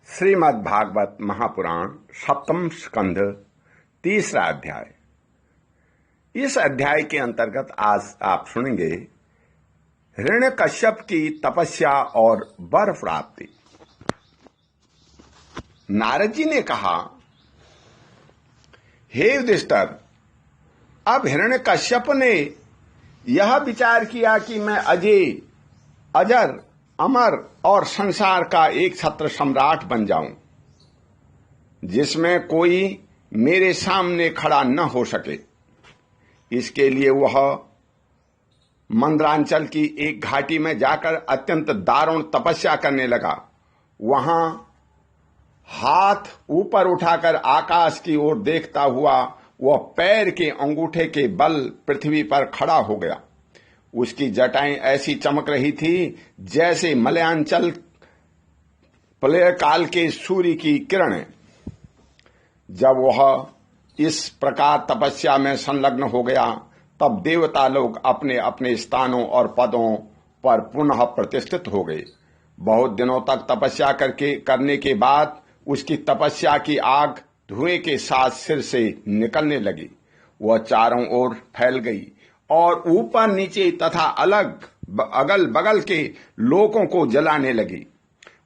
श्रीमद् भागवत महापुराण सप्तम स्कंध तीसरा अध्याय। इस अध्याय के अंतर्गत आज आप सुनेंगे हिरण्यकश्यप की तपस्या और वर प्राप्ति। नारद जी ने कहा, हे युधिष्ठिर, अब हिरण्यकश्यप ने यह विचार किया कि मैं अजय, अजर, अमर और संसार का एक छत्र सम्राट बन जाऊं, जिसमें कोई मेरे सामने खड़ा न हो सके। इसके लिए वह मंदरांचल की एक घाटी में जाकर अत्यंत दारुण तपस्या करने लगा। वहां हाथ ऊपर उठाकर आकाश की ओर देखता हुआ वह पैर के अंगूठे के बल पृथ्वी पर खड़ा हो गया। उसकी जटाएं ऐसी चमक रही थी जैसे मलयांचल प्रलय काल के सूर्य की किरणें। जब वह इस प्रकार तपस्या में संलग्न हो गया, तब देवता लोग अपने अपने स्थानों और पदों पर पुनः प्रतिष्ठित हो गए। बहुत दिनों तक तपस्या करने के बाद उसकी तपस्या की आग धुएं के साथ सिर से निकलने लगी। वह चारों ओर फैल गई और ऊपर नीचे तथा अगल बगल के लोगों को जलाने लगी।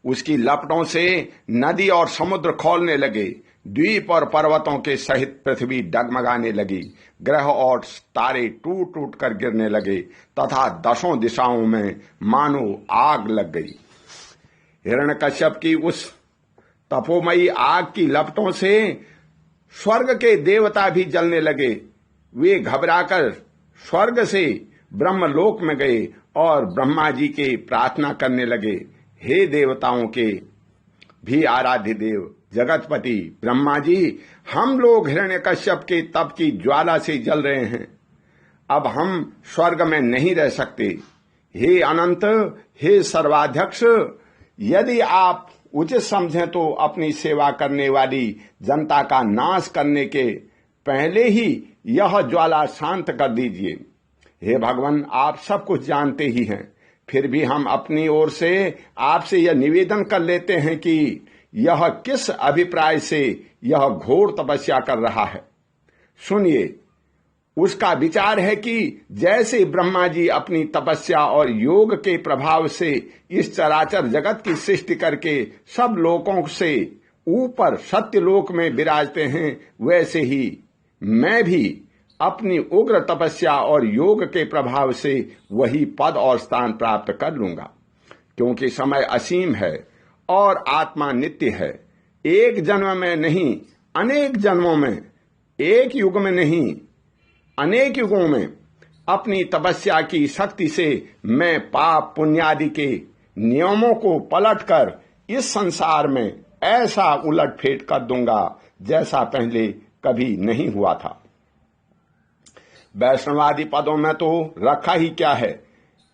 उसकी लपटों से नदी और समुद्र खौलने लगे। द्वीप और पर्वतों के सहित पृथ्वी डगमगाने लगी। ग्रह और तारे टूट टूट कर गिरने लगे तथा दसों दिशाओं में मानो आग लग गई। हिरण्यकश्यप की उस तपोमयी आग की लपटों से स्वर्ग के देवता भी जलने लगे। वे घबराकर स्वर्ग से ब्रह्मलोक में गए और ब्रह्मा जी के प्रार्थना करने लगे, हे देवताओं के भी आराध्य देव जगतपति ब्रह्मा जी, हम लोग हिरण्यकश्यप के तप की ज्वाला से जल रहे हैं। अब हम स्वर्ग में नहीं रह सकते। हे अनंत, हे सर्वाध्यक्ष, यदि आप उचित समझें तो अपनी सेवा करने वाली जनता का नाश करने के पहले ही यह ज्वाला शांत कर दीजिए। हे भगवान, आप सब कुछ जानते ही हैं, फिर भी हम अपनी ओर से आपसे यह निवेदन कर लेते हैं कि यह किस अभिप्राय से यह घोर तपस्या कर रहा है। सुनिए, उसका विचार है कि जैसे ब्रह्मा जी अपनी तपस्या और योग के प्रभाव से इस चराचर जगत की सृष्टि करके सब लोकों से ऊपर सत्यलोक में विराजते हैं, वैसे ही मैं भी अपनी उग्र तपस्या और योग के प्रभाव से वही पद और स्थान प्राप्त कर लूंगा। क्योंकि समय असीम है और आत्मा नित्य है। एक जन्म में नहीं, अनेक जन्मों में, एक युग में नहीं, अनेक युगों में अपनी तपस्या की शक्ति से मैं पाप पुण्यादि के नियमों को पलटकर इस संसार में ऐसा उलटफेर कर दूंगा जैसा पहले कभी नहीं हुआ था। वैष्णवादि पदों में तो रखा ही क्या है,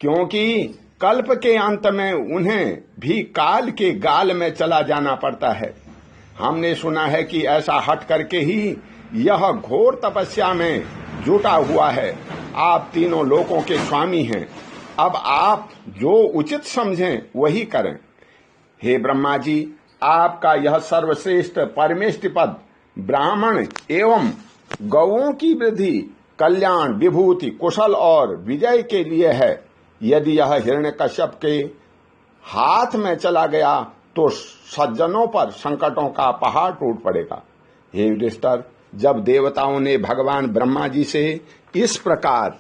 क्योंकि कल्प के अंत में उन्हें भी काल के गाल में चला जाना पड़ता है। हमने सुना है कि ऐसा हट करके ही यह घोर तपस्या में जुटा हुआ है। आप तीनों लोकों के स्वामी हैं। अब आप जो उचित समझें वही करें। हे ब्रह्मा जी, आपका यह सर्वश्रेष्ठ परमेष्टि पद ब्राह्मण एवं गौओं की वृद्धि, कल्याण, विभूति, कुशल और विजय के लिए है। यदि यह हिरण्यकश्यप के हाथ में चला गया तो सज्जनों पर संकटों का पहाड़ टूट पड़ेगा। हे युधिष्ठिर, जब देवताओं ने भगवान ब्रह्मा जी से इस प्रकार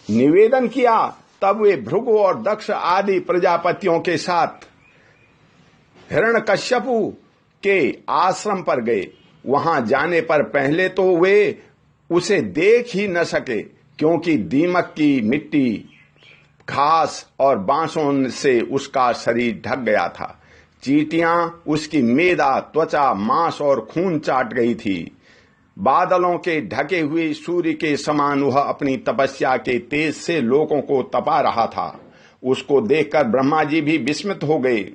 निवेदन किया, तब वे भृगु और दक्ष आदि प्रजापतियों के साथ हिरण्यकश्यपु के आश्रम पर गए। वहां जाने पर पहले तो वे उसे देख ही न सके, क्योंकि दीमक की मिट्टी, घास और बांसों से उसका शरीर ढक गया था। चींटियां उसकी मेदा, त्वचा, मांस और खून चाट गई थी। बादलों के ढके हुए सूर्य के समान वह अपनी तपस्या के तेज से लोगों को तपा रहा था। उसको देखकर ब्रह्मा जी भी विस्मित हो गए।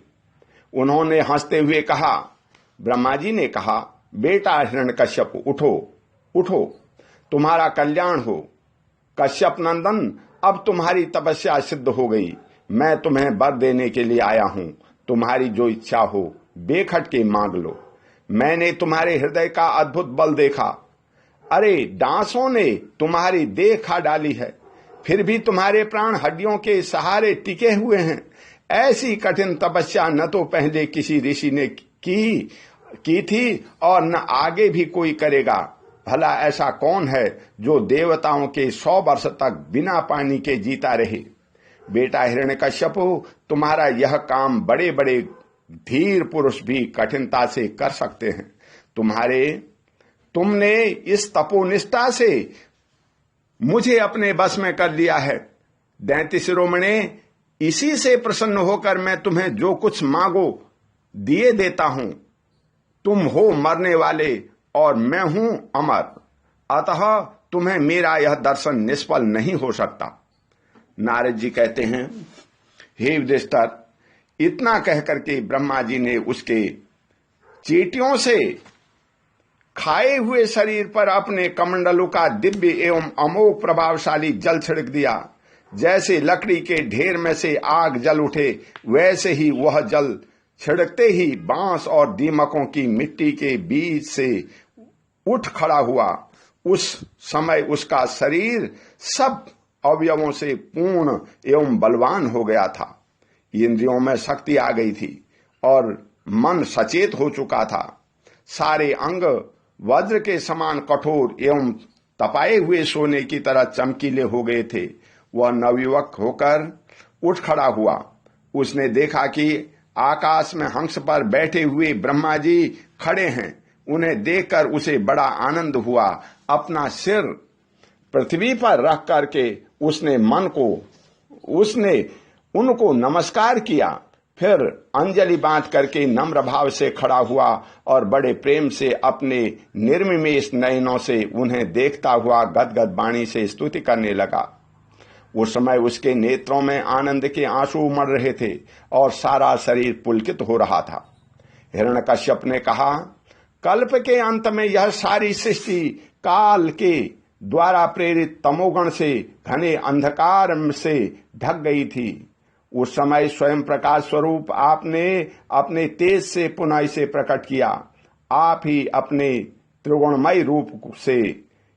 उन्होंने हंसते हुए कहा, ब्रह्मा जी ने कहा, बेटा हिरण्यकश्यप, उठो उठो, तुम्हारा कल्याण हो। कश्यप नंदन, अब तुम्हारी तपस्या सिद्ध हो गई। मैं तुम्हें वर देने के लिए आया हूं। तुम्हारी जो इच्छा हो बेखटके मांग लो। मैंने तुम्हारे हृदय का अद्भुत बल देखा। अरे डांसों ने तुम्हारी देह खा डाली है, फिर भी तुम्हारे प्राण हड्डियों के सहारे टिके हुए हैं। ऐसी कठिन तपस्या न तो पहले किसी ऋषि ने की थी और न आगे भी कोई करेगा। भला ऐसा कौन है जो देवताओं के 100 वर्ष तक बिना पानी के जीता रहे। बेटा हिरण्यकश्यपु, तुम्हारा यह काम बड़े बड़े धीर पुरुष भी कठिनता से कर सकते हैं। तुमने इस तपोनिष्ठा से मुझे अपने बस में कर लिया है। दैत्य शिरोमणे, इसी से प्रसन्न होकर मैं तुम्हें जो कुछ मांगो दिए देता हूं। तुम हो मरने वाले और मैं हूं अमर, अतः तुम्हें मेरा यह दर्शन निष्फल नहीं हो सकता। नारद जी कहते हैं, हे युधिष्ठिर, इतना कहकर के ब्रह्मा जी ने उसके चींटियों से खाए हुए शरीर पर अपने कमंडलों का दिव्य एवं अमोघ प्रभावशाली जल छिड़क दिया। जैसे लकड़ी के ढेर में से आग जल उठे, वैसे ही वह जल छिड़कते ही बांस और दीमकों की मिट्टी के बीच से उठ खड़ा हुआ। उस समय उसका शरीर सब अवयवों से पूर्ण एवं बलवान हो गया था। इंद्रियों में शक्ति आ गई थी और मन सचेत हो चुका था। सारे अंग वज्र के समान कठोर एवं तपाए हुए सोने की तरह चमकीले हो गए थे। वह नवयुवक होकर उठ खड़ा हुआ। उसने देखा कि आकाश में हंस पर बैठे हुए ब्रह्मा जी खड़े हैं। उन्हें देखकर उसे बड़ा आनंद हुआ। अपना सिर पृथ्वी पर रख करके उसने उनको नमस्कार किया। फिर अंजलि बांध करके नम्र भाव से खड़ा हुआ और बड़े प्रेम से अपने निर्विमेष नयनों से उन्हें देखता हुआ गदगद वाणी से स्तुति करने लगा। उस समय उसके नेत्रों में आनंद के आंसू उमड़ रहे थे और सारा शरीर पुलकित हो रहा था। हिरण्यकश्यप ने कहा, कल्प के अंत में यह सारी सृष्टि काल के द्वारा प्रेरित तमोगण से घने अंधकार से ढक गई थी। उस समय स्वयं प्रकाश स्वरूप आपने अपने तेज से पुनः इसे प्रकट किया। आप ही अपने त्रिगुणमय रूप से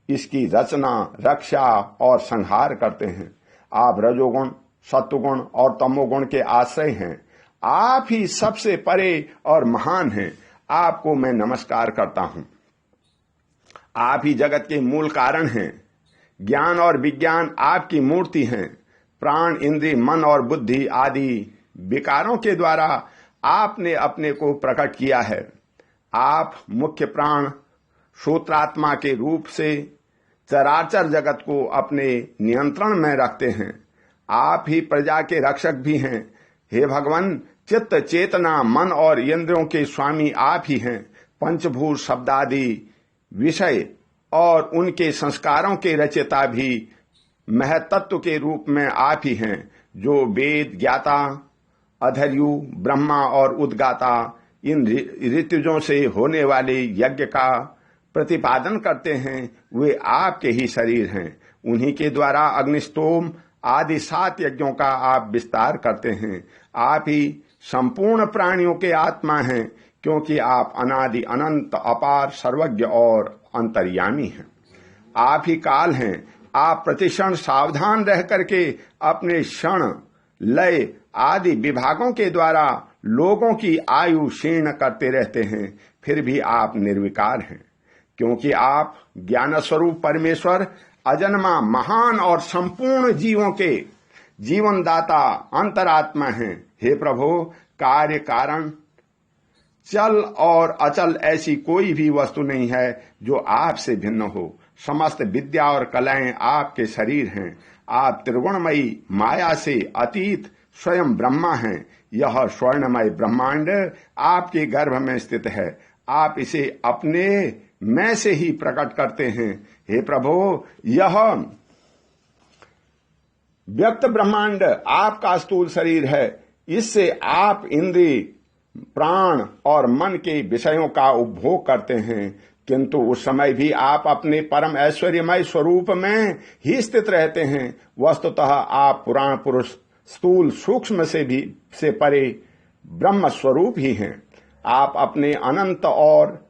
इसकी रचना, रक्षा और संहार करते हैं। आप रजोगुण, सत्वगुण और तमोगुण के आश्रय हैं। आप ही सबसे परे और महान हैं। आपको मैं नमस्कार करता हूं। आप ही जगत के मूल कारण हैं। ज्ञान और विज्ञान आपकी मूर्ति हैं। प्राण, इंद्रिय, मन और बुद्धि आदि विकारों के द्वारा आपने अपने को प्रकट किया है। आप मुख्य प्राण सूत्रात्मा के रूप से चराचर जगत को अपने नियंत्रण में रखते हैं। आप ही प्रजा के रक्षक भी हैं। हे भगवान, चित्त, चेतना, मन और इंद्रियों के स्वामी आप ही हैं। पंचभूत शब्दादि विषय और उनके संस्कारों के रचयिता भी महतत्व के रूप में आप ही हैं, जो वेद ज्ञाता, अधर्यु, ब्रह्मा और उद्गाता इन ऋतुजों से होने वाले यज्ञ का प्रतिपादन करते हैं। वे आपके ही शरीर हैं। उन्हीं के द्वारा अग्निस्तोम आदि 7 यज्ञों का आप विस्तार करते हैं। आप ही संपूर्ण प्राणियों के आत्मा हैं, क्योंकि आप अनादि अनंत अपार सर्वज्ञ और अंतर्यामी हैं। आप ही काल हैं। आप प्रतिक्षण सावधान रह करके अपने क्षण, लय आदि विभागों के द्वारा लोगों की आयु क्षीण करते रहते हैं। फिर भी आप निर्विकार हैं, क्योंकि आप ज्ञान स्वरूप परमेश्वर, अजन्मा, महान और संपूर्ण जीवों के जीवनदाता अंतरात्मा हैं। हे प्रभु, कार्य, कारण, चल और अचल ऐसी कोई भी वस्तु नहीं है जो आपसे भिन्न हो। समस्त विद्या और कलाएं आपके शरीर हैं। आप त्रिगुणमयी माया से अतीत स्वयं ब्रह्मा हैं। यह स्वर्णमय ब्रह्मांड आपके गर्भ में स्थित है। आप इसे अपने में से ही प्रकट करते हैं। हे प्रभु, यह व्यक्त ब्रह्मांड आपका स्थूल शरीर है। इससे आप इंद्रिय, प्राण और मन के विषयों का उपभोग करते हैं, किंतु उस समय भी आप अपने परम ऐश्वर्यमय स्वरूप में ही स्थित रहते हैं। वस्तुतः आप पुराण पुरुष, स्थूल सूक्ष्म से परे ब्रह्म स्वरूप ही हैं। आप अपने अनंत और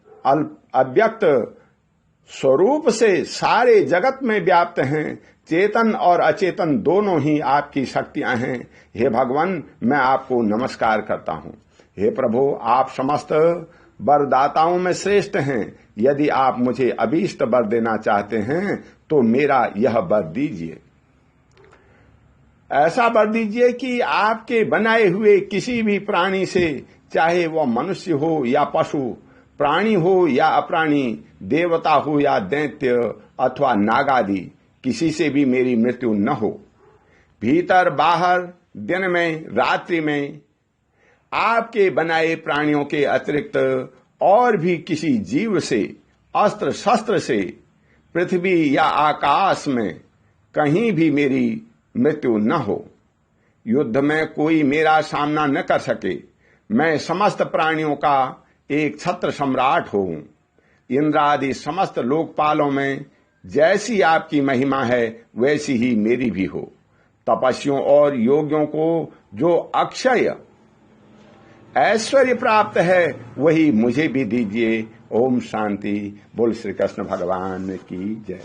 अव्यक्त स्वरूप से सारे जगत में व्याप्त हैं। चेतन और अचेतन दोनों ही आपकी शक्तियां हैं। हे भगवान, मैं आपको नमस्कार करता हूं। हे प्रभु, आप समस्त वरदाताओं में श्रेष्ठ हैं। यदि आप मुझे अभीष्ट वर देना चाहते हैं तो मेरा यह वर दीजिए। ऐसा वर दीजिए कि आपके बनाए हुए किसी भी प्राणी से, चाहे वह मनुष्य हो या पशु, प्राणी हो या अप्राणी, देवता हो या दैत्य अथवा नागादि, किसी से भी मेरी मृत्यु न हो। भीतर बाहर, दिन में रात्रि में, आपके बनाए प्राणियों के अतिरिक्त और भी किसी जीव से, अस्त्र शस्त्र से, पृथ्वी या आकाश में कहीं भी मेरी मृत्यु न हो। युद्ध में कोई मेरा सामना न कर सके। मैं समस्त प्राणियों का एक छत्र सम्राट हूं। इंद्र आदि समस्त लोकपालों में जैसी आपकी महिमा है वैसी ही मेरी भी हो। तपस्वियों और योगियों को जो अक्षय ऐश्वर्य प्राप्त है वही मुझे भी दीजिए। ओम शांति। बोल श्री कृष्ण भगवान की जय।